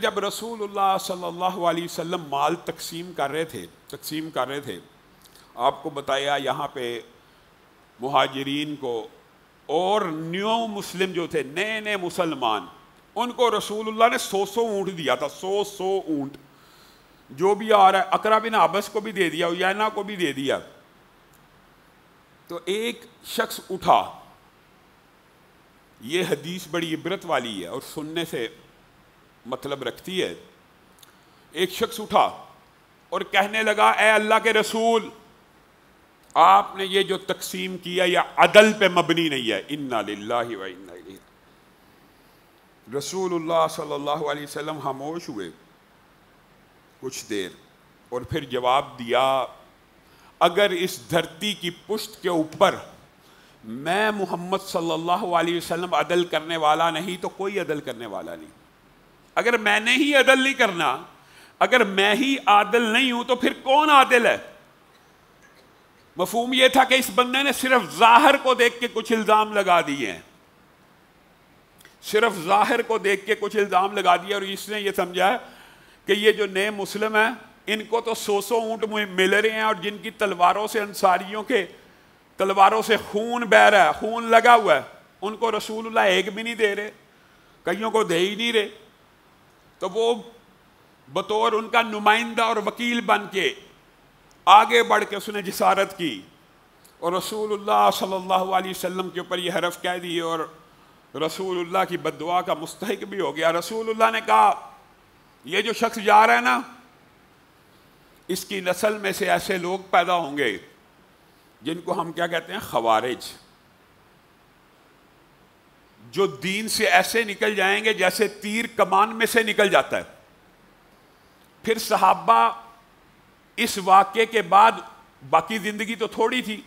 جب رسول اللہ صلی اللہ علیہ وسلم مال تقسیم کر رہے تھے آپ کو بتایا یہاں پہ مہاجرین کو اور نیو مسلم جو تھے نئے مسلمان ان کو رسول اللہ نے 100 اونٹ دیا تھا. 100 اونٹ جو بھی آ رہا ہے. اقرا بن حابس کو بھی دے دیا, عیینہ کو بھی دے دیا. تو ایک شخص اٹھا, یہ حدیث بڑی عبرت والی ہے اور سننے سے مطلب رکھتی ہے. ایک شخص اٹھا اور کہنے لگا اے اللہ کے رسول, آپ نے یہ جو تقسیم کیا یہ عدل پہ مبنی نہیں ہے. انا للہ و انا الیہ. رسول اللہ صلی اللہ علیہ وسلم خاموش ہوئے کچھ دیر اور پھر جواب دیا, اگر اس دھرتی کی پشت کے اوپر میں محمد صلی اللہ علیہ وسلم عدل کرنے والا نہیں تو کوئی عدل کرنے والا نہیں. اگر میں نے ہی عدل نہیں کرنا, اگر میں ہی عادل نہیں ہوں تو پھر کون عادل ہے؟ مفہوم یہ تھا کہ اس بندے نے صرف ظاہر کو دیکھ کے کچھ الزام لگا دیے ہیں, صرف ظاہر کو دیکھ کے کچھ الزام لگا دیا, اور اس نے یہ سمجھا کہ یہ جو نئے مسلم ہیں ان کو تو 100 اونٹ مل رہے ہیں, اور جن کی تلواروں سے انصاریوں کے تلواروں سے خون بہ رہا ہے, خون لگا ہوا ہے, ان کو رسول اللہ ایک بھی نہیں دے رہے, کئیوں کو دے ہی نہیں رہے. تو وہ بطور ان کا نمائندہ اور وکیل بن کے آگے بڑھ کے اس نے جسارت کی اور رسول اللہ صلی اللہ علیہ وسلم کے اوپر یہ حرف کہہ دی اور رسول اللہ کی بد دعا کا مستحق بھی ہو گیا. رسول اللہ نے کہا یہ جو شخص جا رہا ہے نا, اس کی نسل میں سے ایسے لوگ پیدا ہوں گے جن کو ہم کیا کہتے ہیں, خوارج, جو دین سے ایسے نکل جائیں گے جیسے تیر کمان میں سے نکل جاتا ہے. پھر صحابہ اس واقعے کے بعد باقی زندگی تو تھوڑی تھی,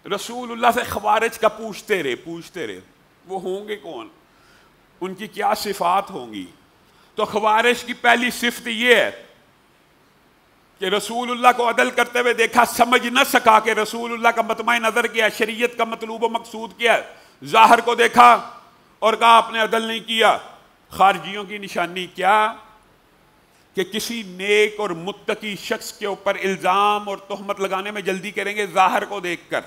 رسول اللہ سے خوارج کا پوچھتے رہے وہ ہوں گے کون, ان کی کیا صفات ہوں گی. تو خوارج کی پہلی صفت یہ ہے کہ رسول اللہ کو عدل کرتے ہوئے دیکھا, سمجھ نہ سکا کہ رسول اللہ کا مطمع نظر کیا ہے, شریعت کا مطلوب و مقصود کیا ہے. ظاہر کو دیکھا اور کہا آپ نے عدل نہیں کیا. خارجیوں کی نشانی کیا کہ کسی نیک اور متقی شخص کے اوپر الزام اور تہمت لگانے میں جلدی کریں گے ظاہر کو دیکھ کر.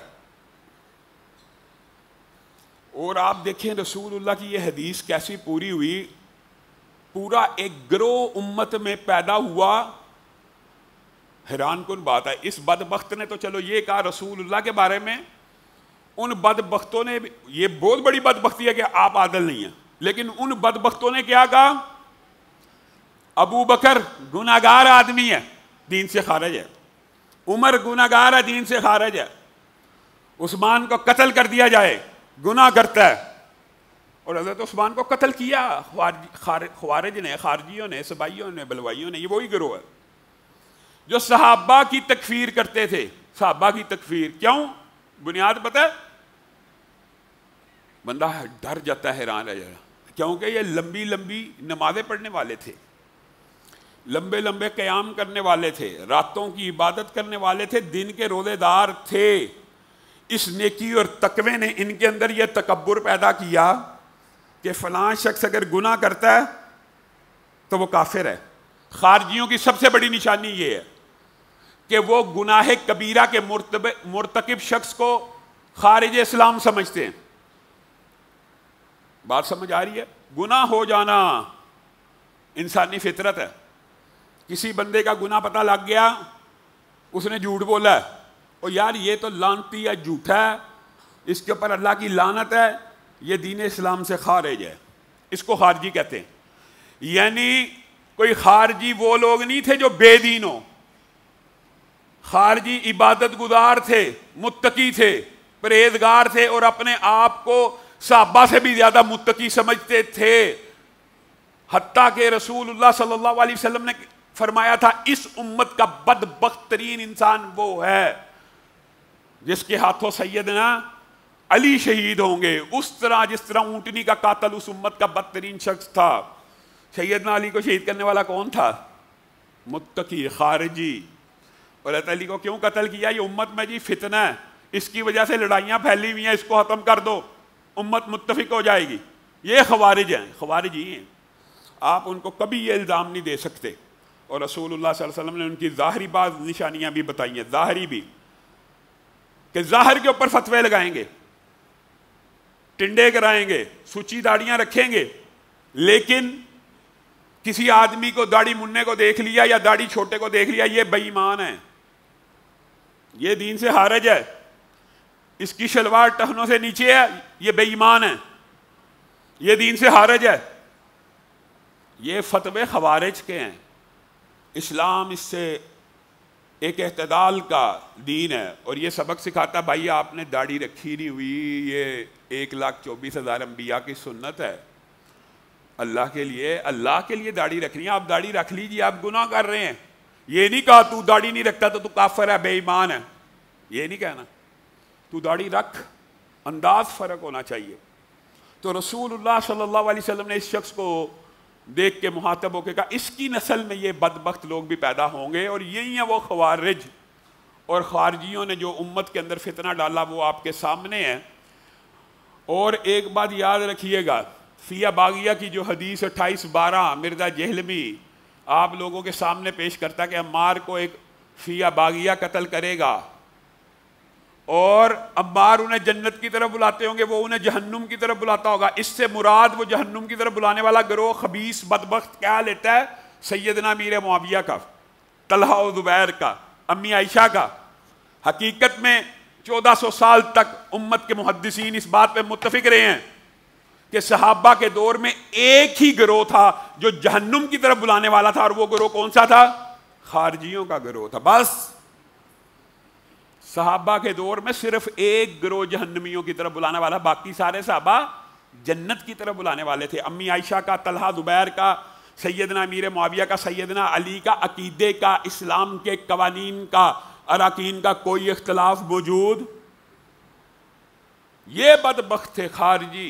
اور آپ دیکھیں رسول اللہ کی یہ حدیث کیسی پوری ہوئی, پورا ایک گروہ امت میں پیدا ہوا. حیران کن بات ہے, اس بدبخت نے تو چلو یہ کہا رسول اللہ کے بارے میں, ان بدبختوں نے, یہ بہت بڑی بدبختی ہے کہ آپ عادل نہیں ہیں, لیکن ان بدبختوں نے کیا کہا, ابو بکر گناہگار آدمی ہے, دین سے خارج ہے. عمر گناہگار ہے, دین سے خارج ہے. عثمان کو قتل کر دیا جائے, گناہ کرتا ہے. اور حضرت عثمان کو قتل کیا خوارج نے, خارجیوں نے, سبائیوں نے, بلوائیوں نے. یہ وہی گروہ ہے جو صحابہ کی تکفیر کرتے تھے. صحابہ کی تکفیر کیوں؟ بنیاد پتہ ہے؟ بندہ ڈر جاتا ہے, حیران رہ جائے, کیونکہ یہ لمبی لمبی نمازیں پڑھنے والے تھے, لمبے لمبے قیام کرنے والے تھے, راتوں کی عبادت کرنے والے تھے, دن کے روزے دار تھے. اس نیکی اور تقوی نے ان کے اندر یہ تکبر پیدا کیا کہ فلاں شخص اگر گناہ کرتا ہے تو وہ کافر ہے. خارجیوں کی سب سے بڑی نشانی یہ ہے کہ وہ گناہ کبیرہ کے مرتکب شخص کو خارج اسلام سمجھتے ہیں. بات سمجھ آ رہی ہے؟ گناہ ہو جانا انسانی فطرت ہے. کسی بندے کا گناہ پتہ لگ گیا, اس نے جھوٹ بولا ہے, اور یار یہ تو لعنتی ہے, جھوٹا ہے, اس کے اوپر اللہ کی لعنت ہے, یہ دین اسلام سے خارج ہے, اس کو خارجی کہتے ہیں. یعنی کوئی خارجی وہ لوگ نہیں تھے جو بے دین ہو, خارجی عبادت گزار تھے, متقی تھے, پرہیزگار تھے, اور اپنے آپ کو صحابہ سے بھی زیادہ متقی سمجھتے تھے. حتیٰ کہ رسول اللہ صلی اللہ علیہ وسلم نے فرمایا تھا اس امت کا بدبخت ترین انسان وہ ہے جس کے ہاتھوں سیدنا علی شہید ہوں گے. اس طرح جس طرح اونٹنی کا قاتل اس امت کا بدترین شخص تھا, سیدنا علی کو شہید کرنے والا کون تھا؟ متقی, خارجی. اور حضرت علی کو کیوں قتل کیا؟ یہ امت میں جی فتنہ ہے, اس کی وجہ سے لڑائیاں پھیلی ہوئی ہیں, اس کو ختم کر دو, امت متفق ہو جائے گی. یہ خوارج ہیں, خوارج ہی ہیں. آپ ان کو کبھی یہ الزام نہیں دے سکتے. اور رسول اللہ صلی اللہ علیہ وسلم نے ان کی ظاہری بعض نشانیاں بھی بتائی ہیں، ظاہری بھی، کہ ظاہر کے اوپر فتوے لگائیں گے، ٹنڈے کرائیں گے، سوچی داڑیاں رکھیں گے، لیکن کسی آدمی کو داڑھی مننے کو دیکھ لیا یا داڑھی چھوٹے کو دیکھ لیا، یہ بے ایمان ہے، یہ دین سے خارج ہے، اس کی شلوار ٹہنوں سے نیچے ہے، یہ بے ایمان ہے، یہ دین سے خارج ہے. یہ فتوے خوارج کے ہیں. اسلام اس سے ایک اعتدال کا دین ہے، اور یہ سبق سکھاتا بھائی آپ نے داڑھی رکھی نہیں ہوئی، یہ 1,24,000 انبیاء کی سنت ہے. اللہ کے لیے داڑھی رکھنی ہے، آپ داڑھی رکھ لیجیے، آپ گناہ کر رہے ہیں. یہ نہیں کہا تو داڑھی نہیں رکھتا تو کافر ہے، بے ایمان ہے، یہ نہیں کہنا. تو داڑھی رکھ، انداز فرق ہونا چاہیے. تو رسول اللہ صلی اللہ علیہ وسلم نے اس شخص کو دیکھ کے مخاطب ہو کے کہا اس کی نسل میں یہ بدبخت لوگ بھی پیدا ہوں گے، اور یہی ہیں وہ خوارج اور خارجیوں نے جو امت کے اندر فتنہ ڈالا، وہ آپ کے سامنے ہے. اور ایک بات یاد رکھیے گا، فیہ باغیہ کی جو حدیث 28-12 مرزا جہلمی آپ لوگوں کے سامنے پیش کرتا کہ عمار کو ایک فیہ باغیہ قتل کرے گا، اور عمار انہیں جنت کی طرف بلاتے ہوں گے، وہ انہیں جہنم کی طرف بلاتا ہوگا. اس سے مراد وہ جہنم کی طرف بلانے والا گروہ خبیث بدبخت کیا لیتا ہے؟ سیدنا امیر معاویہ کا، طلحہ و زبیر کا، امی عائشہ کا. حقیقت میں 1400 سال تک امت کے محدثین اس بات پہ متفق رہے ہیں کہ صحابہ کے دور میں ایک ہی گروہ تھا جو جہنم کی طرف بلانے والا تھا، اور وہ گروہ کون سا تھا؟ خارجیوں کا گروہ تھا. بس صحابہ کے دور میں صرف ایک گروہ جہنمیوں کی طرف بلانے والا، باقی سارے صحابہ جنت کی طرف بلانے والے تھے. امی عائشہ کا، طلحہ زبیر کا، سیدنا امیر معاویہ کا، سیدنا علی کا عقیدے کا، اسلام کے قوانین کا، اراکین کا کوئی اختلاف موجود. یہ بدبخت تھے خارجی،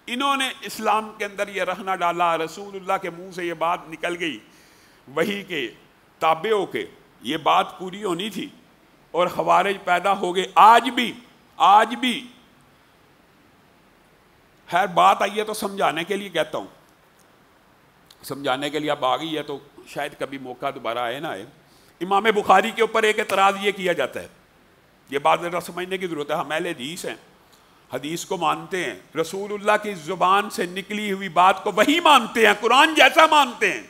انہوں نے اسلام کے اندر یہ رہنا ڈالا. رسول اللہ کے منہ سے یہ بات نکل گئی، وہی کے تابع ہو کے یہ بات پوری ہونی تھی، اور خوارج پیدا ہو گئے. آج بھی خیر بات آئی ہے تو سمجھانے کے لیے کہتا ہوں، سمجھانے کے لیے اب آ گئی ہے تو شاید کبھی موقع دوبارہ آئے نہ آئے. امام بخاری کے اوپر ایک اعتراض یہ کیا جاتا ہے، یہ بات ذرا سمجھنے کی ضرورت ہے. ہم اہل حدیث ہیں، حدیث کو مانتے ہیں، رسول اللہ کی زبان سے نکلی ہوئی بات کو وہی مانتے ہیں، قرآن جیسا مانتے ہیں.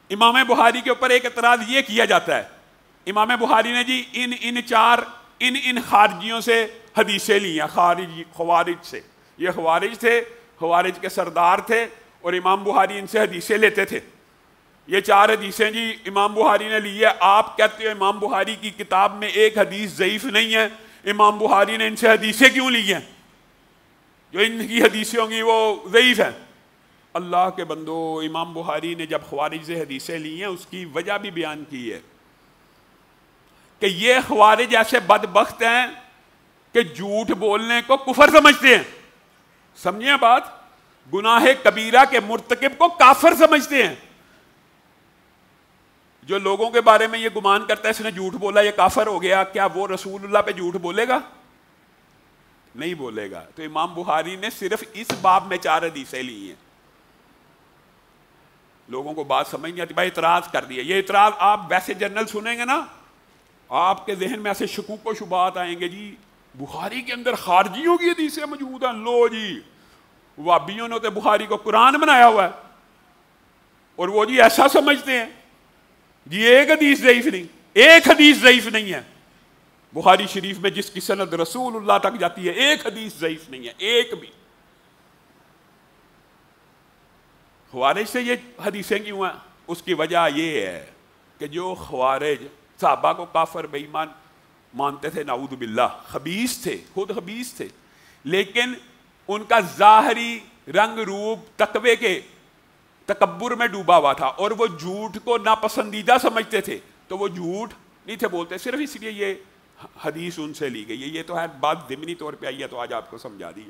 امام بخاری کے اوپر ایک اعتراض یہ کیا جاتا ہے، امام بخاری نے جی ان خارجیوں سے حدیثیں لی ہیں، خوارج سے. یہ خوارج تھے، خوارج کے سردار تھے، اور امام بخاری ان سے حدیثیں لیتے تھے. یہ 4 حدیثیں جی امام بخاری نے لی ہے. آپ کہتے ہو امام بخاری کی کتاب میں ایک حدیث ضعیف نہیں ہے، امام بخاری نے ان سے حدیثیں کیوں لی ہیں؟ جو ان کی حدیثیں ہوں گی وہ ضعیف ہیں. اللہ کے بندو، امام بخاری نے جب خوارج سے حدیثیں لی ہیں اس کی وجہ بھی بیان کی ہے کہ یہ خوارج ایسے بدبخت ہیں کہ جھوٹ بولنے کو کفر سمجھتے ہیں. سمجھیں بات، گناہ کبیرہ کے مرتکب کو کافر سمجھتے ہیں. جو لوگوں کے بارے میں یہ گمان کرتا ہے اس نے جھوٹ بولا یہ کافر ہو گیا، کیا وہ رسول اللہ پہ جھوٹ بولے گا؟ نہیں بولے گا. تو امام بخاری نے صرف اس باب میں 4 حدیثیں لی ہیں. لوگوں کو بات سمجھ نہیں آتی، بھائی اعتراض کر دیا. یہ اعتراض آپ ویسے جنرل سنیں گے نا، آپ کے ذہن میں ایسے شکوک و شبہات آئیں گے، جی بخاری کے اندر خارجیوں کی حدیثیں موجود ہیں. لو جی وہابیوں نے تو بخاری کو قرآن بنایا ہوا ہے، اور وہ جی ایسا سمجھتے ہیں جی ایک حدیث ضعیف نہیں ہے بخاری شریف میں، جس کی سند رسول اللہ تک جاتی ہے ایک حدیث ضعیف نہیں ہے، ایک بھی. خوارج سے یہ حدیثیں کیوں ہیں؟ اس کی وجہ یہ ہے کہ جو خوارج صحابہ کو کافر بے ایمان مانتے تھے، نعوذ باللہ، خبیث تھے، خود خبیث تھے، لیکن ان کا ظاہری رنگ روپ تقوی کے تکبر میں ڈوبا ہوا تھا، اور وہ جھوٹ کو ناپسندیدہ سمجھتے تھے، تو وہ جھوٹ نہیں تھے بولتے. صرف اس لیے یہ حدیث ان سے لی گئی ہے. یہ تو ہے بات ضمنی طور پہ آئی ہے تو آج آپ کو سمجھا دی.